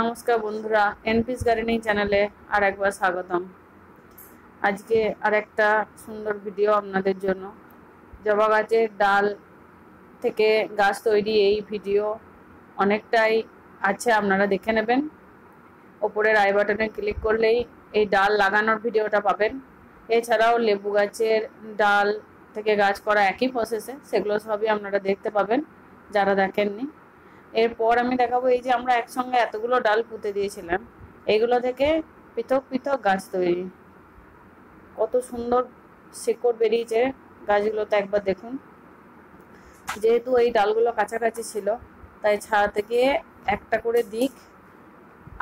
নমস্কার বন্ধুরা, এনপিস গার্ডেনিং চ্যানেলে আর একবার স্বাগতম। আজকে আর একটা সুন্দর ভিডিও আপনাদের জন্য। জবা গাছের ডাল থেকে গাছ তৈরি এই ভিডিও অনেকটাই আছে, আপনারা দেখে নেবেন। ওপরের আই বাটনে ক্লিক করলেই এই ডাল লাগানোর ভিডিওটা পাবেন। এছাড়াও লেবু গাছের ডাল থেকে গাছ করা একই প্রসেসে, সেগুলো সবই আপনারা দেখতে পাবেন যারা দেখেননি। এরপর আমি দেখাবো এই যে আমরা একসঙ্গে এতগুলো ডাল পুঁতে দিয়েছিলাম, এইগুলো থেকে পৃথক পৃথক গাছ তৈরি। কত সুন্দর শিকড় বেরিয়েছে গাছগুলোতে, একবার দেখুন। যেহেতু এই ডালগুলো কাছাকাছি ছিল, তাই ছাড়াতে গিয়ে একটা করে দিক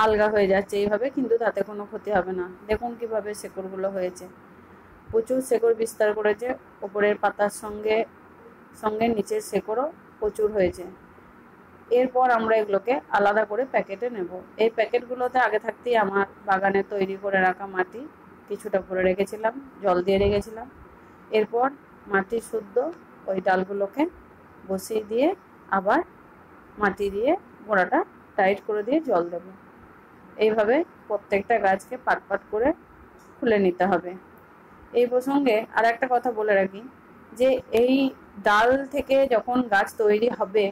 আলগা হয়ে যাচ্ছে এইভাবে, কিন্তু তাতে কোনো ক্ষতি হবে না। দেখুন কিভাবে শিকড়গুলো হয়েছে, প্রচুর শিকড় বিস্তার করেছে। ওপরের পাতার সঙ্গে সঙ্গে নিচের শিকড়ও প্রচুর হয়েছে। এরপর আমরা এগুলোকে আলাদা করে প্যাকেটে নেব। এই প্যাকেটগুলোতে আগে থাকতেই আমার বাগানে তৈরি করে রাখা মাটি কিছুটা ভরে রেখেছিলাম, জল দিয়ে রেখেছিলাম। এরপর মাটি শুদ্ধ ওই ডালগুলোকে বসিয়ে দিয়ে আবার মাটি দিয়ে গোড়াটা টাইট করে দিয়ে জল দেব। এইভাবে প্রত্যেকটা গাছকে পাট পাট করে খুলে নিতে হবে। এই প্রসঙ্গে আর একটা কথা বলে রাখি, যে এই ডাল থেকে যখন গাছ তৈরি হবে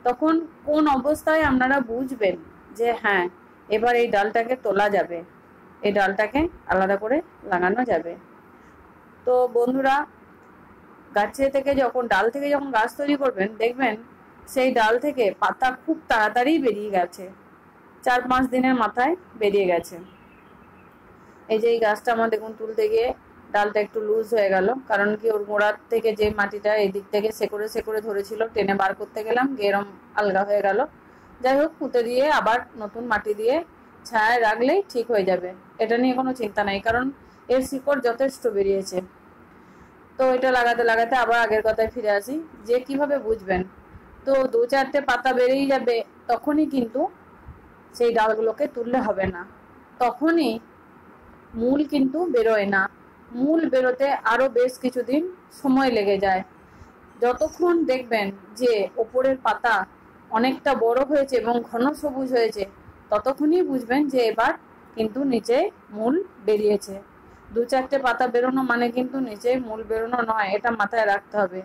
তখন কোন অবস্থায় আপনারা বুঝবেন যে হ্যাঁ, এবার এই ডালটাকে তোলা যাবে, এই ডালটাকে আলাদা করে লাগানো যাবে। তো বন্ধুরা, ডাল থেকে যখন গাছ তৈরি করবেন, দেখবেন সেই ডাল থেকে পাতা খুব তাড়াতাড়ি বেরিয়ে গেছে, 4-5 দিনের মাথায় বেরিয়ে গেছে। এই যে এই গাছটা আমার দেখুন তুলতে গিয়ে ডালটা একটু লুজ হয়ে গেল, কারণ কি ওর গোড়ার থেকে যে মাটিটা এই দিক থেকে সেকড়ে সেকড়ে ধরেছিল, টেনে বার করতে গেলাম এরম আলগা হয়ে গেল। যাই হোক, পুঁতে দিয়ে আবার নতুন মাটি দিয়ে ছায়ায় রাখলেই ঠিক হয়ে যাবে, এটা নিয়ে কোনো চিন্তা নাই, কারণ এর শিকড় যথেষ্ট বেরিয়েছে। তো এটা লাগাতে লাগাতে আবার আগের কথায় ফিরে আসি, যে কিভাবে বুঝবেন। তো 2-4টে পাতা বেরিয়ে যাবে, তখনই কিন্তু সেই ডালগুলোকে তুললে হবে না, তখনই মূল কিন্তু বেরোয় না। মূল বেরোতে আরো বেশ কিছুদিন সময় লেগে যায়। যতক্ষণ দেখবেন যে ওপরের পাতা অনেকটা বড় হয়েছে এবং ঘন সবুজ হয়েছে, ততক্ষণই বুঝবেন যে এবার কিন্তু নিচে মূল বেরিয়েছে। 2-4টে পাতা বেরোনো মানে কিন্তু নিচে মূল বেরোনো নয়, এটা মাথায় রাখতে হবে।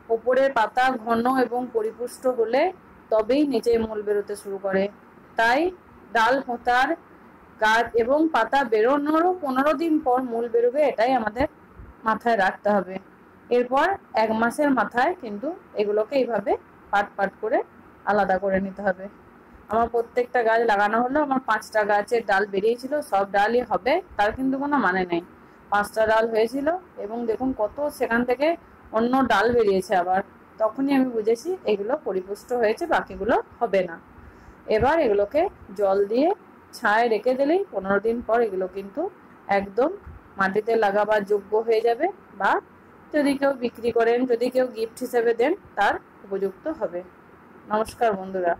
ওপরের পাতা ঘন এবং পরিপুষ্ট হলে তবেই নিচে মূল বেরোতে শুরু করে। তাই ডাল পোঁতার গাছ এবং পাতা বেরোনোরও 15 দিন পর মূল বেরোবে, এটাই আমাদের মাথায় রাখতে হবে। এরপর 1 মাসের মাথায় কিন্তু এগুলোকে এইভাবে পাট পাট করে আলাদা করে নিতে হবে। আমার প্রত্যেকটা গাছ লাগানো হলো, আমার 5টা গাছের ডাল বেরিয়েছিল, সব ডালই হবে তার কিন্তু কোনো মানে নেই। 5টা ডাল হয়েছিল এবং দেখুন কত সেখান থেকে অন্য ডাল বেরিয়েছে আবার, তখনই আমি বুঝেছি এগুলো পরিপুষ্ট হয়েছে, বাকিগুলো হবে না। এবার এগুলোকে জল দিয়ে ছায়ায় রেখে দিলেই 15 দিন পর এগুলো কিন্তু একদম মাটিতে লাগাবার যোগ্য হয়ে যাবে, বা যদি কেউ বিক্রি করেন, যদি কেউ গিফট হিসেবে দেন, তার উপযুক্ত হবে। নমস্কার বন্ধুরা।